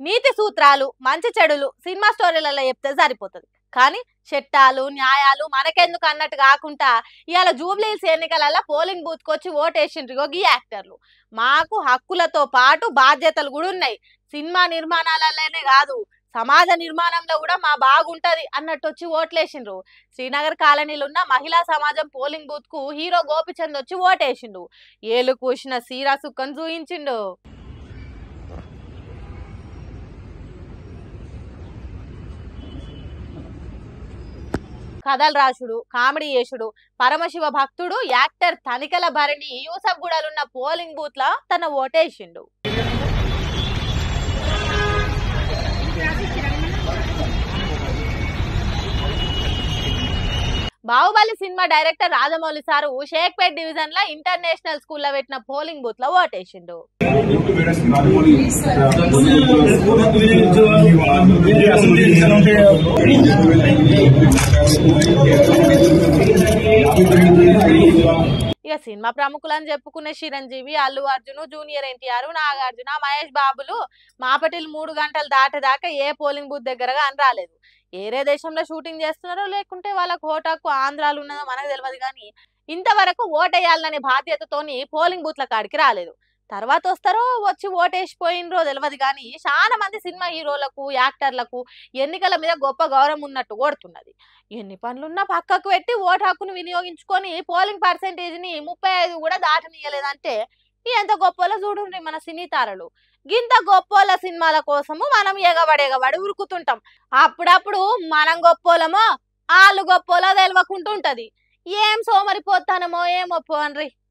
నీతి సూత్రాలు మంచి చెడులు సినిమా స్టోరీలలో చెప్తే సరిపోతుంది. కానీ చట్టాలు న్యాయాలు మనకెందుకు అన్నట్టు కాకుండా ఇవాళ జూబ్లీహిల్స్ ఎన్నికలలో పోలింగ్ బూత్కి వచ్చి ఓటేసిండ్రు ఈ యాక్టర్లు. మాకు హక్కులతో పాటు బాధ్యతలు కూడా ఉన్నాయి. సినిమా నిర్మాణాలలోనే కాదు సమాజ నిర్మాణంలో కూడా మా బాగుంటది అన్నట్టు వచ్చి ఓట్లేసిండ్రు. శ్రీనగర్ కాలనీలో ఉన్న మహిళా సమాజం పోలింగ్ బూత్ కు హీరో గోపిచంద్ వచ్చి ఓటేసిండు. ఏలు కూసిన సీరా సుక్కను చూయించిండు. కథలు రాసుడు కామెడీ చేసుడు పరమశివ భక్తుడు యాక్టర్ తనికల భరణి యూసఫ్ గూడలున్న పోలింగ్ బూత్ లా తన ఓటేసిండు. Baahubali cinema director Rajamouli sir Shaikpet division లా ఇంటర్నేషనల్ స్కూల్ లో పెట్టిన పోలింగ్ బూత్ లో ఓటేసిండు. ఇక సినిమా ప్రముఖులని చెప్పుకునే చిరంజీవి అల్లు అర్జున్ జూనియర్ ఎన్టీఆర్ నాగార్జున మహేష్ బాబులు మాపటిలు 3 గంటలు దాటేదాకా ఏ పోలింగ్ బూత్ దగ్గరగా అని రాలేదు. ఏరే దేశంలో షూటింగ్ చేస్తున్నారో లేకుంటే వాళ్ళకు ఓటాకు ఆంధ్రాలు ఉన్నదో మనకు తెలియదు. కానీ ఇంతవరకు ఓటేయాలనే బాధ్యతతోని పోలింగ్ బూత్ల కాడికి రాలేదు. తర్వాత వస్తారో వచ్చి ఓటేసిపోయినరో తెలియదు. కానీ చాలా మంది సినిమా హీరోలకు యాక్టర్లకు ఎన్నికల మీద గొప్ప గౌరవం ఉన్నట్టు కొడుతున్నది. ఎన్ని పనులున్నా పక్కకు పెట్టి ఓటు హక్కును వినియోగించుకొని పోలింగ్ పర్సెంటేజ్ని 35 కూడా దాటనీయలేదంటే ఎంత గొప్పలో చూడండి మన సినీ తారలు. గింత గొప్పోళ్ళ సినిమాల కోసము మనం ఎగబడి ఉరుకుతుంటాం. అప్పుడప్పుడు మనం గొప్పోలమో వాళ్ళు గొప్పోలో తెలియకుంటుంటది. ఏం సోమరిపోతానమో ఏమో పోన్రి.